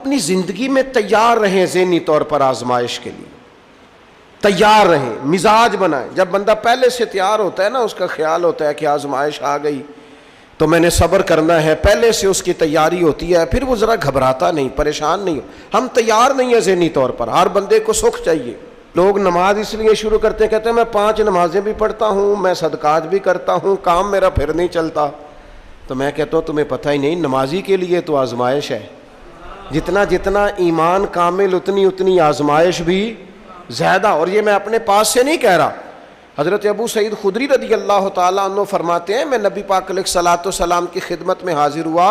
اپنی زندگی میں تیار رہیں ذہنی طور پر آزمائش کے لیے، تیار رہیں، مزاج بنائیں۔ جب بندہ پہلے سے تیار ہوتا ہے نا، اس کا خیال ہوتا ہے کہ آزمائش آ گئی تو میں نے صبر کرنا ہے، پہلے سے اس کی تیاری ہوتی ہے، پھر وہ ذرا گھبراتا نہیں، پریشان نہیں۔ ہم تیار نہیں ہیں ذہنی طور پر۔ ہر بندے کو سکھ چاہیے۔ لوگ نماز اس لیے شروع کرتے ہیں، کہتے ہیں میں 5 نمازیں بھی پڑھتا ہوں، میں صدقات بھی کرتا ہوں، کام میرا پھر نہیں چلتا۔ تو میں کہتا ہوں تمہیں پتہ ہی نہیں، نمازی کے لیے تو آزمائش ہے۔ جتنا جتنا ایمان کامل، اتنی اتنی آزمائش بھی زیادہ۔ اور یہ میں اپنے پاس سے نہیں کہہ رہا، حضرت ابو سعید خدری رضی اللہ تعالیٰ عنہ فرماتے ہیں، میں نبی پاک علیہ الصلوۃ والسلام کی خدمت میں حاضر ہوا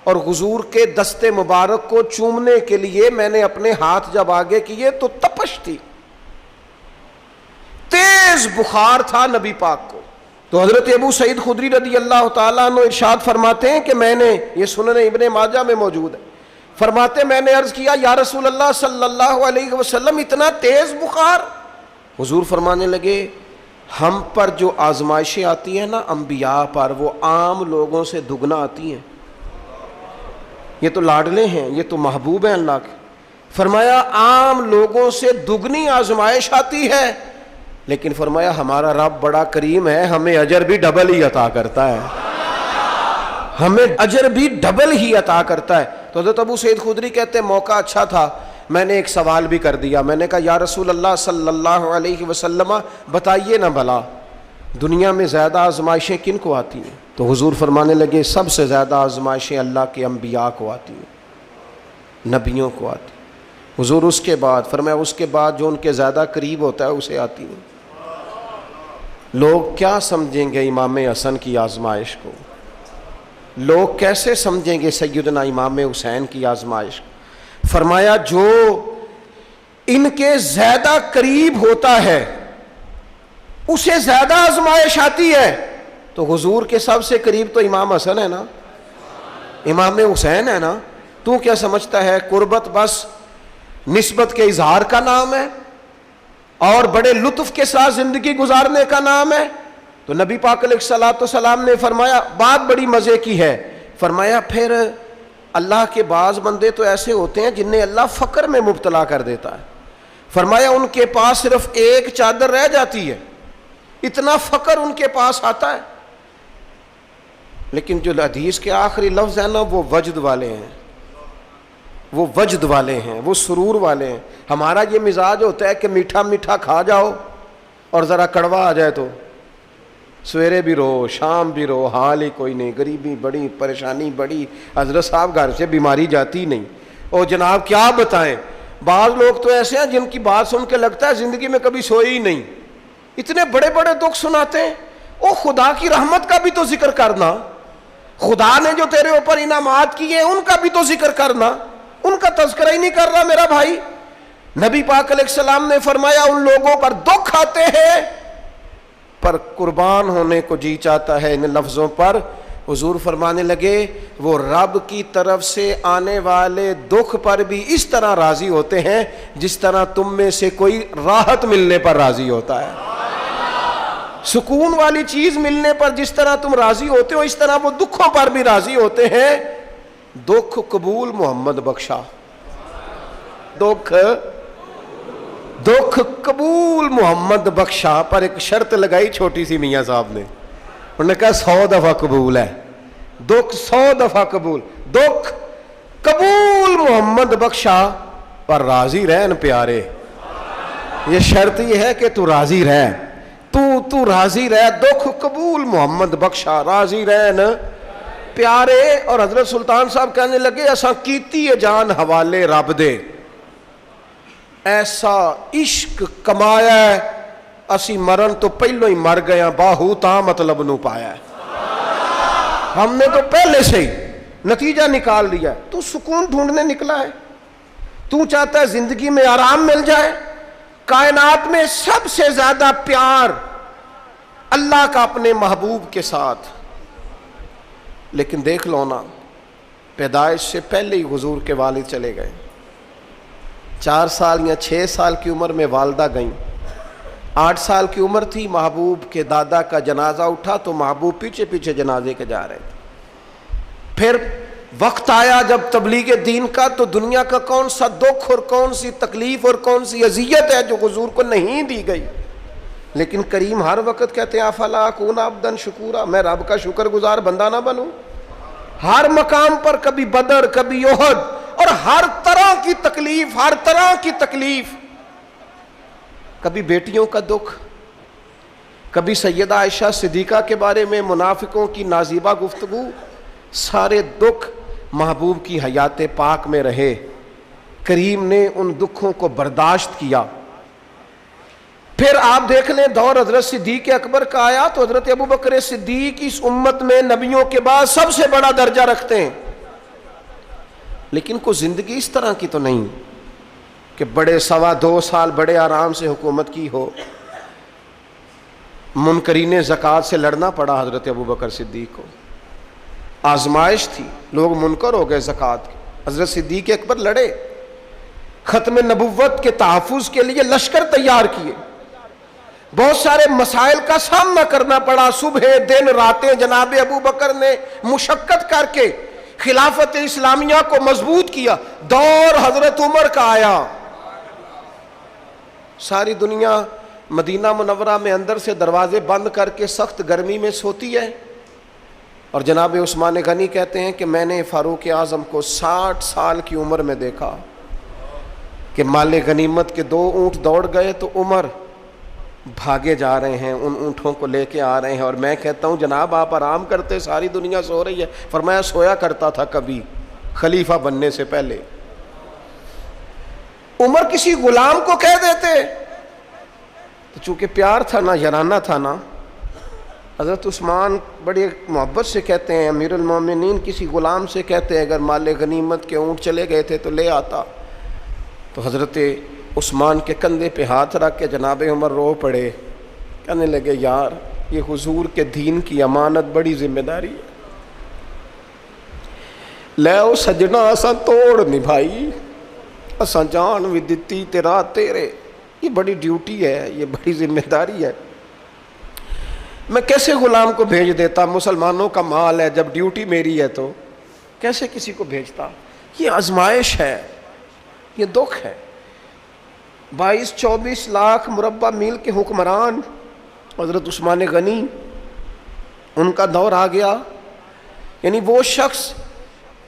اور حضور کے دست مبارک کو چومنے کے لیے میں نے اپنے ہاتھ جب آگے کیے تو تپش تھی، تیز بخار تھا نبی پاک کو۔ تو حضرت ابو سعید خدری رضی اللہ تعالیٰ عنہ ارشاد فرماتے ہیں کہ میں نے، یہ سنن ابن ماجہ میں موجود ہے، فرماتے میں نے عرض کیا یا رسول اللہ صلی اللہ علیہ وسلم اتنا تیز بخار؟ حضور فرمانے لگے ہم پر جو آزمائشیں آتی ہیں نا انبیاء پر، وہ عام لوگوں سے دگنا آتی ہیں۔ یہ تو لاڈلے ہیں، یہ تو محبوب ہیں اللہ کے۔ فرمایا عام لوگوں سے دگنی آزمائش آتی ہے، لیکن فرمایا ہمارا رب بڑا کریم ہے، ہمیں اجر بھی ڈبل ہی عطا کرتا ہے، ہمیں اجر بھی ڈبل ہی عطا کرتا ہے۔ تو حضرت ابو سعید خدری کہتے ہیں موقع اچھا تھا، میں نے ایک سوال بھی کر دیا۔ میں نے کہا یا رسول اللہ صلی اللہ علیہ وسلم بتائیے نا بھلا دنیا میں زیادہ آزمائشیں کن کو آتی ہیں؟ تو حضور فرمانے لگے سب سے زیادہ آزمائشیں اللہ کے انبیاء کو آتی ہیں، نبیوں کو آتی ہیں۔ حضور اس کے بعد فرمایا اس کے بعد جو ان کے زیادہ قریب ہوتا ہے اسے آتی ہیں۔ لوگ کیا سمجھیں گے امام حسن کی آزمائش کو؟ لوگ کیسے سمجھیں گے سیدنا امام حسین کی آزمائش؟ فرمایا جو ان کے زیادہ قریب ہوتا ہے اسے زیادہ آزمائش آتی ہے۔ تو حضور کے سب سے قریب تو امام حسن ہے نا، امام حسین ہے نا۔ تو کیا سمجھتا ہے قربت بس نسبت کے اظہار کا نام ہے اور بڑے لطف کے ساتھ زندگی گزارنے کا نام ہے؟ تو نبی پاک علیہ الصلوۃ والسلام نے فرمایا بات بڑی مزے کی ہے، فرمایا پھر اللہ کے بعض بندے تو ایسے ہوتے ہیں جنہیں اللہ فقر میں مبتلا کر دیتا ہے۔ فرمایا ان کے پاس صرف ایک چادر رہ جاتی ہے، اتنا فقر ان کے پاس آتا ہے، لیکن جو حدیث کے آخری لفظ ہیں نا وہ وجد والے ہیں، وہ وجد والے ہیں، وہ سرور والے ہیں۔ ہمارا یہ مزاج ہوتا ہے کہ میٹھا میٹھا کھا جاؤ اور ذرا کڑوا آ جائے تو سویرے بھی رو شام بھی رو، حال ہی کوئی نہیں، غریبی بڑی، پریشانی بڑی، حضرت صاحب گھر سے بیماری جاتی نہیں۔ اور جناب کیا بتائیں، بعض لوگ تو ایسے ہیں جن کی بات سن کے لگتا ہے زندگی میں کبھی سوئے ہی نہیں، اتنے بڑے بڑے دکھ سناتے ہیں۔ او خدا کی رحمت کا بھی تو ذکر کرنا، خدا نے جو تیرے اوپر انعامات کیے ان کا بھی تو ذکر کرنا، ان کا تذکرہ ہی نہیں کر رہا میرا بھائی۔ نبی پاک علیہ السلام نے فرمایا ان لوگوں پر دکھ آتے ہیں پر قربان ہونے کو جی چاہتا ہے ان لفظوں پر۔ حضور فرمانے لگے وہ رب کی طرف سے آنے والے دکھ پر بھی اس طرح راضی ہوتے ہیں جس طرح تم میں سے کوئی راحت ملنے پر راضی ہوتا ہے۔ سکون والی چیز ملنے پر جس طرح تم راضی ہوتے ہو اس طرح وہ دکھوں پر بھی راضی ہوتے ہیں۔ دکھ قبول محمد بخشا، دکھ قبول محمد بخشا، پر ایک شرط لگائی چھوٹی سی میاں صاحب نے، انہوں نے کہا 100 دفعہ قبول ہے، دکھ 100 دفعہ قبول، دکھ قبول محمد بخشا پر راضی رہن پیارے۔ یہ شرط یہ ہے کہ تو راضی رہ، تو راضی رہ، دکھ قبول محمد بخشا، راضی رہن پیارے۔ اور حضرت سلطان صاحب کہنے لگے ایسا کیتی ہے جان حوالے رب دے، ایسا عشق کمایا ہے اسی مرن تو پہلو ہی مر گیا، باہو تا مطلب نو پایا ہے۔ ہم نے تو پہلے سے ہی نتیجہ نکال لیا ہے۔ تو سکون ڈھونڈنے نکلا ہے، تو چاہتا ہے زندگی میں آرام مل جائے۔ کائنات میں سب سے زیادہ پیار اللہ کا اپنے محبوب کے ساتھ، لیکن دیکھ لو نا پیدائش سے پہلے ہی حضور کے والد چلے گئے۔ 4 سال یا 6 سال کی عمر میں والدہ گئیں، 8 سال کی عمر تھی، محبوب کے دادا کا جنازہ اٹھا تو محبوب پیچھے پیچھے جنازے کے جا رہے تھے۔ پھر وقت آیا جب تبلیغ دین کا تو دنیا کا کون سا دکھ اور کون سی تکلیف اور کون سی اذیت ہے جو حضور کو نہیں دی گئی، لیکن کریم ہر وقت کہتے ہیں افلا اکون عبدا شکورا، میں رب کا شکر گزار بندہ نہ بنوں؟ ہر مقام پر کبھی بدر، کبھی احد، اور ہر طرح کی تکلیف، ہر طرح کی تکلیف، کبھی بیٹیوں کا دکھ، کبھی سیدہ عائشہ صدیقہ کے بارے میں منافقوں کی نازیبہ گفتگو، سارے دکھ محبوب کی حیات پاک میں رہے، کریم نے ان دکھوں کو برداشت کیا۔ پھر آپ دیکھ لیں دور حضرت صدیق اکبر کا آیا تو حضرت ابوبکر صدیق اس امت میں نبیوں کے بعد سب سے بڑا درجہ رکھتے ہیں، لیکن کوئی زندگی اس طرح کی تو نہیں کہ بڑے 2.25 سال بڑے آرام سے حکومت کی ہو۔ منکرین زکوٰۃ سے لڑنا پڑا حضرت ابوبکر صدیق کو، آزمائش تھی، لوگ منکر ہو گئے زکوٰۃ کے، حضرت صدیق اکبر لڑے، ختم نبوت کے تحفظ کے لیے لشکر تیار کیے، بہت سارے مسائل کا سامنا کرنا پڑا، صبح دن راتیں جناب ابوبکر نے مشقت کر کے خلافت اسلامیہ کو مضبوط کیا۔ دور حضرت عمر کا آیا، ساری دنیا مدینہ منورہ میں اندر سے دروازے بند کر کے سخت گرمی میں سوتی ہے، اور جناب عثمان غنی کہتے ہیں کہ میں نے فاروق اعظم کو 60 سال کی عمر میں دیکھا کہ مال غنیمت کے 2 اونٹ دوڑ گئے تو عمر بھاگے جا رہے ہیں، ان اونٹوں کو لے کے آ رہے ہیں، اور میں کہتا ہوں جناب آپ آرام کرتے، ساری دنیا سو رہی ہے۔ فرمایا سویا کرتا تھا کبھی خلیفہ بننے سے پہلے۔ عمر کسی غلام کو کہہ دیتے تو چونکہ پیار تھا نا، یارانہ تھا نا، حضرت عثمان بڑی محبت سے کہتے ہیں امیر المومنین کسی غلام سے کہتے اگر مال غنیمت کے اونٹ چلے گئے تھے تو لے آتا، تو حضرت عثمان کے کندھے پہ ہاتھ رکھ کے جناب عمر رو پڑے، کہنے لگے یار یہ حضور کے دین کی امانت بڑی ذمہ داری ہے، لے او سجنا اساں توڑ نبھائی، اساں جان بھی دتی تیرا تیرے، یہ بڑی ڈیوٹی ہے، یہ بڑی ذمہ داری ہے، میں کیسے غلام کو بھیج دیتا، مسلمانوں کا مال ہے، جب ڈیوٹی میری ہے تو کیسے کسی کو بھیجتا؟ یہ آزمائش ہے، یہ دکھ ہے۔ 22-24 لاکھ مربع میل کے حکمران حضرت عثمان غنی، ان کا دور آ گیا، یعنی وہ شخص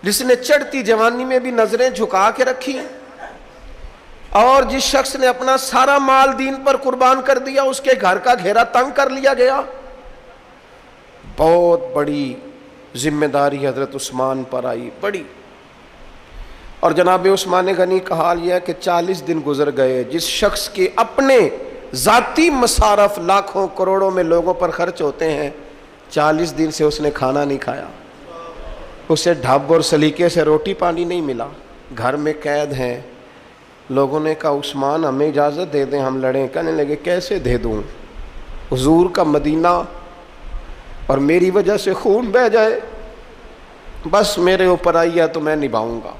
جس نے چڑھتی جوانی میں بھی نظریں جھکا کے رکھی، اور جس شخص نے اپنا سارا مال دین پر قربان کر دیا، اس کے گھر کا گھیرا تنگ کر لیا گیا۔ بہت بڑی ذمہ داری حضرت عثمان پر آئی، بڑی۔ اور جناب عثمان غنی کا حال یہ ہے کہ 40 دن گزر گئے، جس شخص کے اپنے ذاتی مصارف لاکھوں کروڑوں میں لوگوں پر خرچ ہوتے ہیں، 40 دن سے اس نے کھانا نہیں کھایا، اسے ڈھب اور سلیقے سے روٹی پانی نہیں ملا، گھر میں قید ہیں۔ لوگوں نے کہا عثمان ہمیں اجازت دے دیں ہم لڑیں، کہنے لگے کیسے دے دوں، حضور کا مدینہ اور میری وجہ سے خون بہہ جائے، بس میرے اوپر آئی ہے تو میں نبھاؤں گا،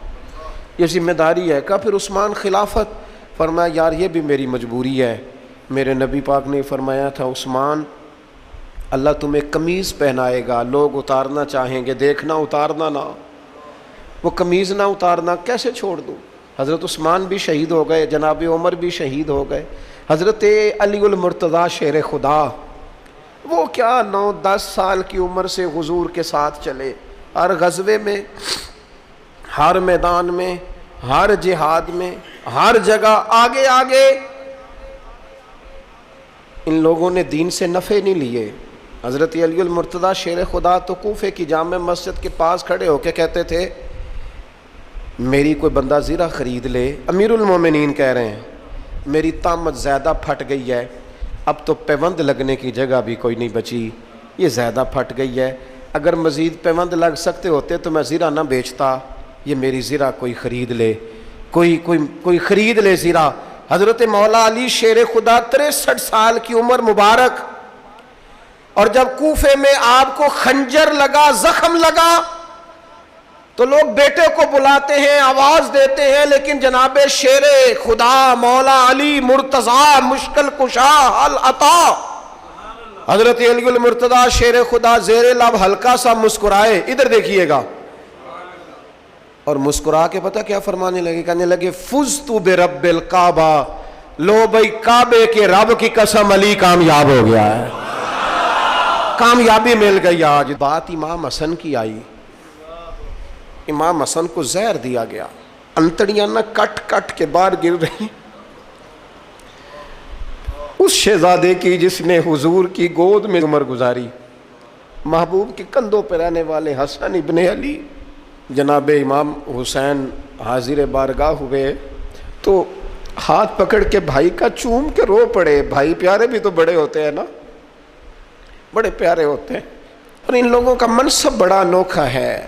یہ ذمہ داری ہے۔ کہا پھر عثمان خلافت، فرمایا یار یہ بھی میری مجبوری ہے، میرے نبی پاک نے فرمایا تھا عثمان اللہ تمہیں قمیض پہنائے گا، لوگ اتارنا چاہیں گے، دیکھنا اتارنا نہ، وہ قمیض نہ اتارنا کیسے چھوڑ دوں؟ حضرت عثمان بھی شہید ہو گئے، جناب عمر بھی شہید ہو گئے، حضرت علی المرتضیٰ شیر خدا وہ کیا 9-10 سال کی عمر سے حضور کے ساتھ چلے، ہر غزوے میں، ہر میدان میں، ہر جہاد میں، ہر جگہ آگے آگے۔ ان لوگوں نے دین سے نفع نہیں لیے۔ حضرت علی المرتضیٰ شیر خدا تو کوفے کی جامع مسجد کے پاس کھڑے ہو کے کہتے تھے میری کوئی بندہ زیرہ خرید لے، امیر المومنین کہہ رہے ہیں میری طامت زیادہ پھٹ گئی ہے، اب تو پیوند لگنے کی جگہ بھی کوئی نہیں بچی، یہ زیادہ پھٹ گئی ہے، اگر مزید پیوند لگ سکتے ہوتے تو میں زیرہ نہ بیچتا، یہ میری زیرہ کوئی خرید لے، کوئی خرید لے زیرہ۔ حضرت مولا علی شیر خدا 63 سال کی عمر مبارک، اور جب کوفے میں آپ کو خنجر لگا، زخم لگا تو لوگ بیٹے کو بلاتے ہیں، آواز دیتے ہیں، لیکن جناب شیر خدا مولا علی مرتضیٰ مشکل کشا حل عطا حضرت علی المرتضیٰ شیر خدا زیر لب ہلکا سا مسکرائے، ادھر دیکھیے گا، اور مسکرا کے پتہ کیا فرمانے لگے؟ کہنے لگے فزت برب الکعبہ، لو بھائی کعبے کے رب کی قسم علی کامیاب ہو گیا ہے، کامیابی مل گئی آج۔ بات امام حسن کی آئی، امام حسن کو زہر دیا گیا، انتڑیاں نہ کٹ کٹ کے باہر گر رہی، اس شہزادے کی جس نے حضور کی گود میں عمر گزاری، محبوب کے کندھوں پہ رہنے والے حسن ابن علی، جناب امام حسین حاضر بارگاہ ہوئے تو ہاتھ پکڑ کے بھائی کا چوم کے رو پڑے۔ بھائی پیارے بھی تو بڑے ہوتے ہیں نا، بڑے پیارے ہوتے ہیں، اور ان لوگوں کا منصب بڑا انوکھا ہے،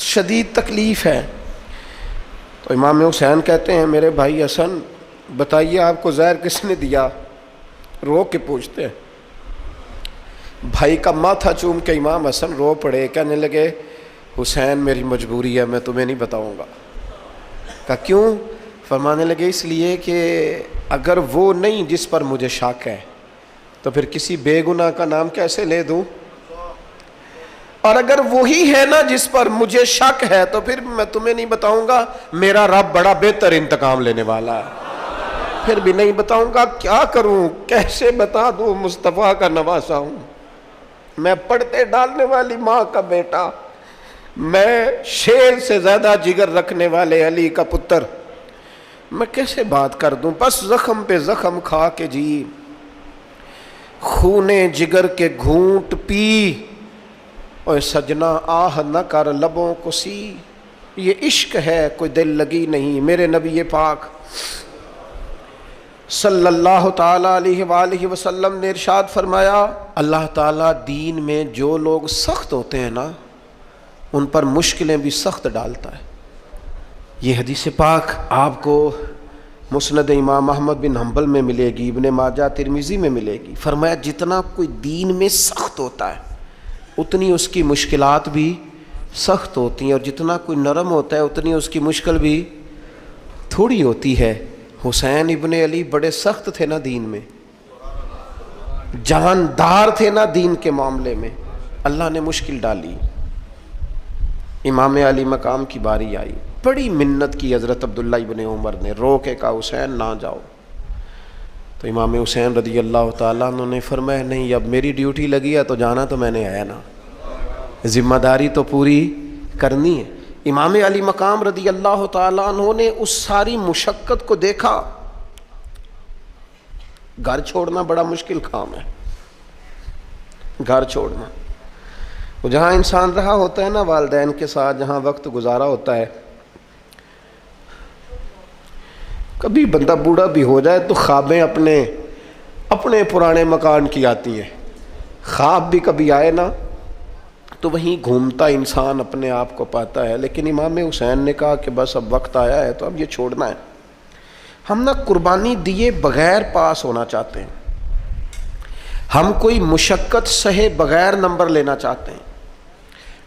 شدید تکلیف ہے۔ تو امام حسین کہتے ہیں میرے بھائی حسن بتائیے آپ کو زہر کس نے دیا؟ رو کے پوچھتے ہیں۔ بھائی کا ماتھا چوم کے امام حسن رو پڑے، کہنے لگے حسین میری مجبوری ہے، میں تمہیں نہیں بتاؤں گا۔ کہا کیوں؟ فرمانے لگے اس لیے کہ اگر وہ نہیں جس پر مجھے شک ہے تو پھر کسی بے گناہ کا نام کیسے لے دوں، اور اگر وہی ہے نا جس پر مجھے شک ہے تو پھر میں تمہیں نہیں بتاؤں گا، میرا رب بڑا بہتر انتقام لینے والا ہے، پھر بھی نہیں بتاؤں گا۔ کیا کروں، کیسے بتا دوں، مصطفیٰ کا نواسا ہوں، میں پڑھتے ڈالنے والی ماں کا بیٹا، میں شیر سے زیادہ جگر رکھنے والے علی کا پتر، میں کیسے بات کر دوں؟ بس زخم پہ زخم کھا کے جی، خونے جگر کے گھونٹ پی، اور سجنا آہ نہ کر لبوں کو سی، یہ عشق ہے کوئی دل لگی نہیں۔ میرے نبی پاک صلی اللہ تعالیٰ علیہ وآلہ وسلم نے ارشاد فرمایا اللہ تعالیٰ دین میں جو لوگ سخت ہوتے ہیں نا ان پر مشکلیں بھی سخت ڈالتا ہے۔ یہ حدیث پاک آپ کو مسند امام احمد بن حنبل میں ملے گی، ابن ماجہ ترمذی میں ملے گی۔ فرمایا جتنا کوئی دین میں سخت ہوتا ہے اتنی اس کی مشکلات بھی سخت ہوتی ہیں، اور جتنا کوئی نرم ہوتا ہے اتنی اس کی مشکل بھی تھوڑی ہوتی ہے۔ حسین ابن علی بڑے سخت تھے نا دین میں، جاندار تھے نا دین کے معاملے میں، اللہ نے مشکل ڈالی۔ امام علی مقام کی باری آئی، بڑی منت کی حضرت عبداللہ ابن عمر نے، رو کے کہا حسین نہ جاؤ۔ تو امام حسین رضی اللہ تعالیٰ عنہ نے فرمایا نہیں اب میری ڈیوٹی لگی ہے تو جانا تو میں نے ہے نا، ذمہ داری تو پوری کرنی ہے۔ امام علی مقام رضی اللہ تعالیٰ عنہ نے اس ساری مشقت کو دیکھا، گھر چھوڑنا بڑا مشکل کام ہے، گھر چھوڑنا، وہ جہاں انسان رہا ہوتا ہے نا والدین کے ساتھ، جہاں وقت گزارا ہوتا ہے، کبھی بندہ بوڑھا بھی ہو جائے تو خوابیں اپنے پرانے مکان کی آتی ہیں، خواب بھی کبھی آئے نا تو وہیں گھومتا انسان اپنے آپ کو پاتا ہے۔ لیکن امام حسین نے کہا کہ بس اب وقت آیا ہے تو اب یہ چھوڑنا ہے۔ ہم نہ قربانی دیے بغیر پاس ہونا چاہتے ہیں، ہم کوئی مشقت سہے بغیر نمبر لینا چاہتے ہیں،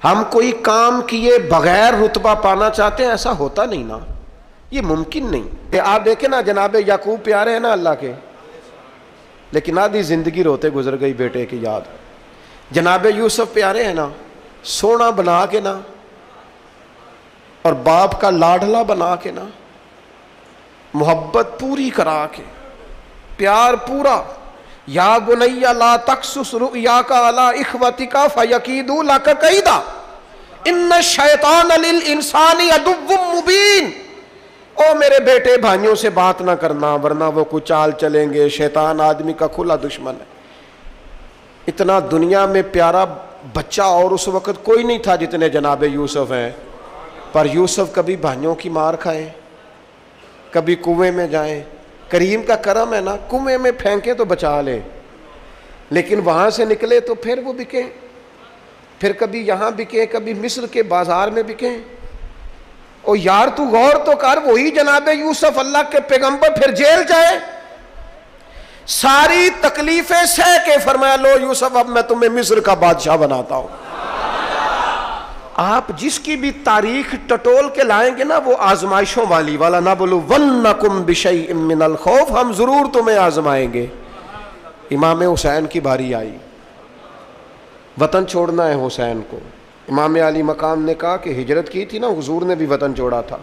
ہم کوئی کام کیے بغیر رتبہ پانا چاہتے ہیں، ایسا ہوتا نہیں نا، یہ ممکن نہیں۔ آپ دیکھیں نا جناب یعقوب پیارے ہیں نا اللہ کے، لیکن آدھی زندگی روتے گزر گئی بیٹے کی یاد۔ جناب یوسف پیارے ہیں نا، سونا بنا کے نا، اور باپ کا لاڈلا بنا کے نا، محبت پوری کرا کے، پیار پورا۔ یا بنی لا تقصص رؤیاک علی اخوتک فیکیدوا لک کیدا ان الشیطان للانسان عدو مبین۔ او میرے بیٹے بھائیوں سے بات نہ کرنا ورنہ وہ کوئی چال چلیں گے، شیطان آدمی کا کھلا دشمن ہے۔ اتنا دنیا میں پیارا بچہ اور اس وقت کوئی نہیں تھا جتنے جناب یوسف ہیں، پر یوسف کبھی بھائیوں کی مار کھائیں، کبھی کنویں میں جائیں، کریم کا کرم ہے نا، کنویں میں پھینکے تو بچا لیں، لیکن وہاں سے نکلے تو پھر وہ بکیں، پھر کبھی یہاں بکیں، کبھی مصر کے بازار میں بکیں۔ او یار تو غور تو کر، وہی جناب یوسف اللہ کے پیغمبر پھر جیل جائے، ساری تکلیفیں سہ کے فرمایا لو یوسف اب میں تمہیں مصر کا بادشاہ بناتا ہوں۔ آپ جس کی بھی تاریخ ٹٹول کے لائیں گے نا وہ آزمائشوں والی والا، نَبْلُوَنَّكُمْ بِشَيْءٍ مِّنَ الْخَوْفِ، ہم ضرور تمہیں آزمائیں گے۔ امام حسین کی باری آئی، وطن چھوڑنا ہے حسین کو، امام علی مقام نے کہا کہ ہجرت کی تھی نا حضور نے بھی وطن چھوڑا تھا.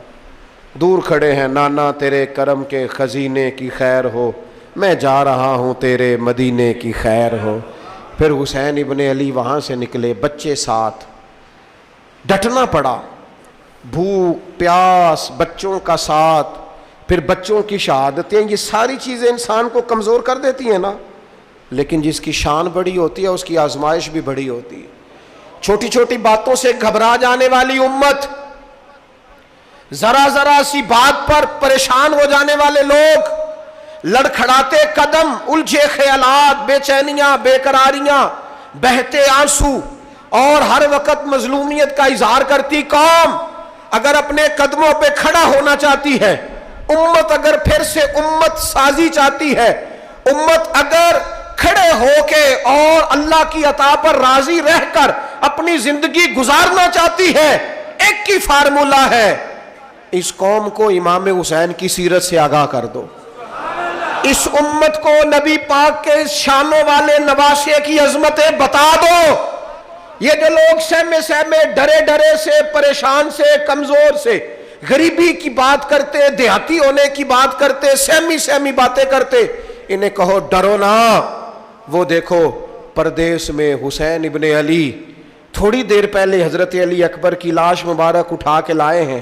دور کھڑے ہیں نانا تیرے کرم کے خزینے کی خیر ہو, میں جا رہا ہوں تیرے مدینے کی خیر ہو. پھر حسین ابن علی وہاں سے نکلے, بچے ساتھ, ڈٹنا پڑا, بھوک پیاس, بچوں کا ساتھ, پھر بچوں کی شہادتیں, یہ ساری چیزیں انسان کو کمزور کر دیتی ہیں نا. لیکن جس کی شان بڑی ہوتی ہے اس کی آزمائش بھی بڑی ہوتی ہے. چھوٹی چھوٹی باتوں سے گھبرا جانے والی امت, ذرا ذرا سی بات پر پریشان ہو جانے والے لوگ, لڑکھڑاتے قدم, الجھے خیالات, بے چینیاں, بے قراریاں, بہتے آنسو اور ہر وقت مظلومیت کا اظہار کرتی قوم اگر اپنے قدموں پہ کھڑا ہونا چاہتی ہے, امت اگر پھر سے امت سازی چاہتی ہے, امت اگر کھڑے ہو کے اور اللہ کی عطا پر راضی رہ کر اپنی زندگی گزارنا چاہتی ہے, ایک ہی فارمولہ ہے, اس قوم کو امام حسین کی سیرت سے آگاہ کر دو. اس امت کو نبی پاک کے شانوں والے نواسے کی عظمتیں بتا دو. یہ جو لوگ سہمے سہمے, ڈرے ڈرے سے, پریشان سے, کمزور سے, غریبی کی بات کرتے, دیہاتی ہونے کی بات کرتے, سہمی سہمی باتیں کرتے, انہیں کہو ڈرو نا. وہ دیکھو پردیس میں حسین ابن علی تھوڑی دیر پہلے حضرت علی اکبر کی لاش مبارک اٹھا کے لائے ہیں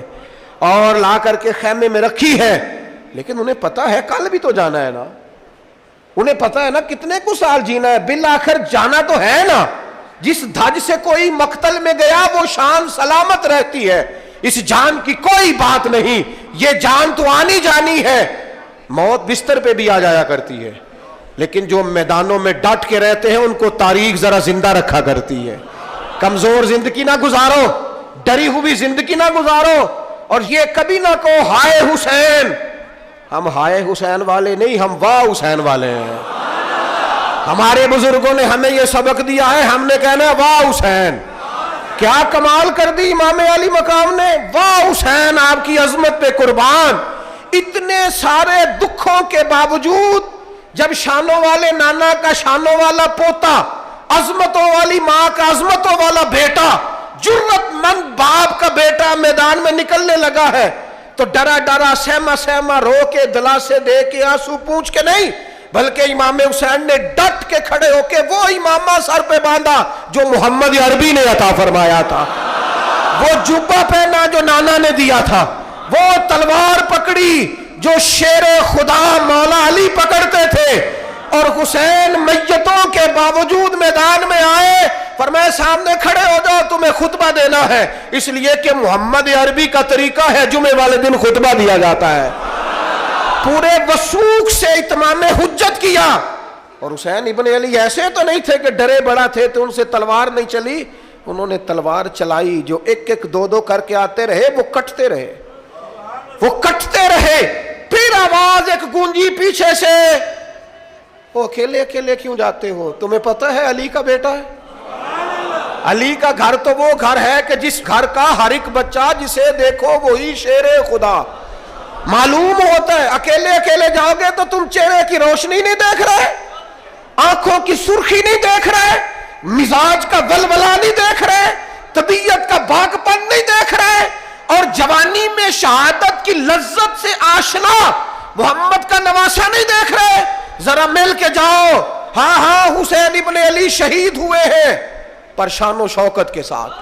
اور لا کر کے خیمے میں رکھی ہے, لیکن انہیں پتا ہے کل بھی تو جانا ہے نا, انہیں پتا ہے نا کتنے کو سال جینا ہے, بالآخر جانا تو ہے نا. جس دھج سے کوئی مقتل میں گیا وہ شان سلامت رہتی ہے, اس جان کی کوئی بات نہیں, یہ جان تو آنی جانی ہے. موت بستر پہ بھی آ جایا کرتی ہے, لیکن جو میدانوں میں ڈٹ کے رہتے ہیں ان کو تاریخ ذرا زندہ رکھا کرتی ہے. کمزور زندگی نہ گزارو, ڈری ہوئی زندگی نہ گزارو, اور یہ کبھی نہ کہو ہائے حسین. ہم ہائے حسین والے نہیں, ہم واہ حسین والے ہیں. ہمارے بزرگوں نے ہمیں یہ سبق دیا ہے, ہم نے کہنا ہے واہ حسین. کیا کمال کر دی امام علی مقام نے, واہ حسین آپ کی عظمت پہ قربان. اتنے سارے دکھوں کے باوجود جب شانوں والے نانا کا شانوں والا پوتا, عظمتوں والی ماں کا عظمتوں والا بیٹا, جرت مند باپ کا بیٹا میدان میں نکلنے لگا ہے تو ڈرا ڈرا, سہما سہما, رو کے, دلاسے دے کے, آنسو پوچھ کے نہیں, بلکہ امام حسین نے ڈٹ کے کھڑے ہو کے وہ امامہ سر پہ باندھا جو محمد عربی نے عطا فرمایا تھا, وہ جبہ پہنا جو نانا نے دیا تھا, وہ تلوار پکڑی جو شیر خدا مولا علی پکڑتے تھے, اور حسین میتوں کے باوجود میدان میں آئے, فرمایا سامنے کھڑے ہو جاؤ, تمہیں خطبہ دینا ہے. اس لیے کہ محمد عربی کا طریقہ ہے جمعے والے دن خطبہ دیا جاتا ہے. پورے وثوق سے اتمام حجت کیا. اور حسین ابن علی ایسے تو نہیں تھے کہ ڈرے بڑا تھے تو ان سے تلوار نہیں چلی, انہوں نے تلوار چلائی. جو ایک ایک دو دو کر کے آتے رہے وہ کٹتے رہے, وہ کٹتے رہے. پھر آواز ایک گونجی پیچھے سے, وہ اکیلے اکیلے کیوں جاتے ہو, تمہیں پتہ ہے علی کا بیٹا ہے. علی کا گھر تو وہ گھر ہے کہ جس گھر کا ہر ایک بچہ جسے دیکھو وہی شیر خدا معلوم ہوتا ہے. اکیلے اکیلے جاؤ گے تو تم چہرے کی روشنی نہیں دیکھ رہے, آنکھوں کی سرخی نہیں دیکھ رہے, مزاج کا ولولہ نہیں دیکھ رہے, طبیعت کا باغ پن نہیں دیکھ رہے, اور جوانی میں شہادت کی لذت سے آشنا محمد کا نواسا نہیں دیکھ رہے. ذرا مل کے جاؤ, ہاں ہاں حسین ابن علی شہید ہوئے ہیں پر شان و شوکت کے ساتھ.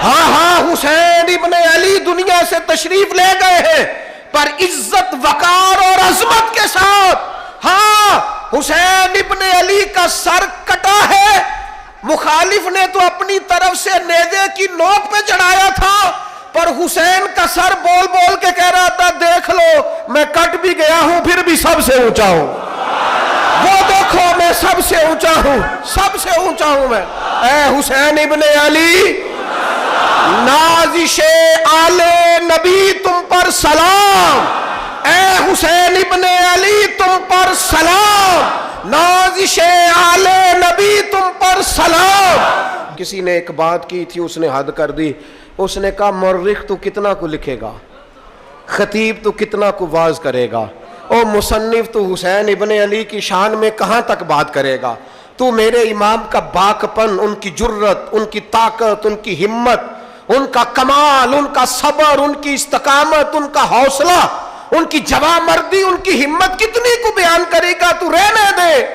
ہاں ہاں حسین ابن علی دنیا سے تشریف لے گئے ہیں پر عزت وقار اور عظمت کے ساتھ. ہاں حسین ابن علی کا سر کٹا ہے, مخالف نے تو اپنی طرف سے نیزے کی نوک پہ چڑھایا تھا, پر حسین کا سر بول بول کے کہہ رہا تھا دیکھ لو میں کٹ بھی گیا ہوں پھر بھی سب سے اونچا ہوں, وہ دیکھو میں سب سے اونچا ہوں, سب سے اونچا ہوں میں. اے حسین ابن علی, نازش آل نبی تم پر سلام. اے حسین ابن علی تم پر سلام, نازش آل نبی تم پر سلام. کسی نے ایک بات کی تھی, اس نے حد کر دی. اس نے کہا مورخ تو کتنا کو لکھے گا, خطیب تو کتنا کو واز کرے گا, اور مصنف تو حسین ابن علی کی شان میں کہاں تک بات کرے گا. تو میرے امام کا باکپن، ان کی جرت، ان کی طاقت، ان کی ہمت، ان کا کمال، ان کا صبر، ان کی استقامت، ان کا حوصلہ، ان کی جواں مردی، ان کی ہمت کتنی کو بیان کرے گا، تو رہنے دے۔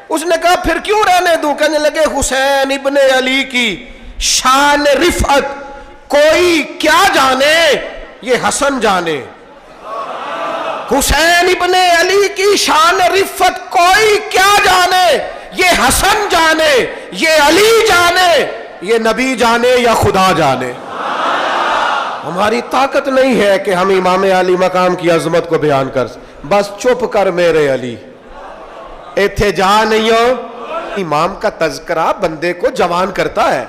اس نے کہا پھر کیوں رہنے دوں؟ کہنے لگے حسین ابن علی کی شان رفعت کوئی کیا جانے، یہ حسن جانے۔ حسین ابن علی کی شان رفعت کوئی کیا جانے، یہ حسن جانے، یہ علی جانے، یہ نبی جانے یا خدا جانے۔ ہماری طاقت نہیں ہے کہ ہم امام علی مقام کی عظمت کو بیان کر، بس چپ کر میرے علی، ایتھے جا نہیں ہو۔ امام کا تذکرہ بندے کو جوان کرتا ہے،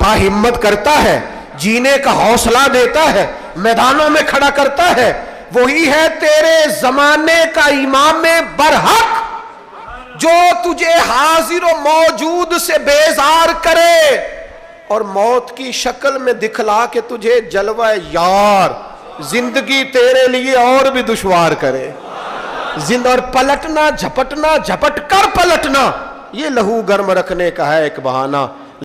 باہمت کرتا ہے، جینے کا حوصلہ دیتا ہے، میدانوں میں کھڑا کرتا ہے۔ وہی ہے تیرے زمانے کا امام برحق جو تجھے حاضر و موجود سے بیزار کرے اور موت کی شکل میں دکھلا کے تجھے جلوہ یار زندگی تیرے لیے اور بھی دشوار کرے۔ اور پلٹنا، جھپٹنا، جھپٹ کر پلٹنا، یہ لہو گرم رکھنے کا ہے ایک بہانہ۔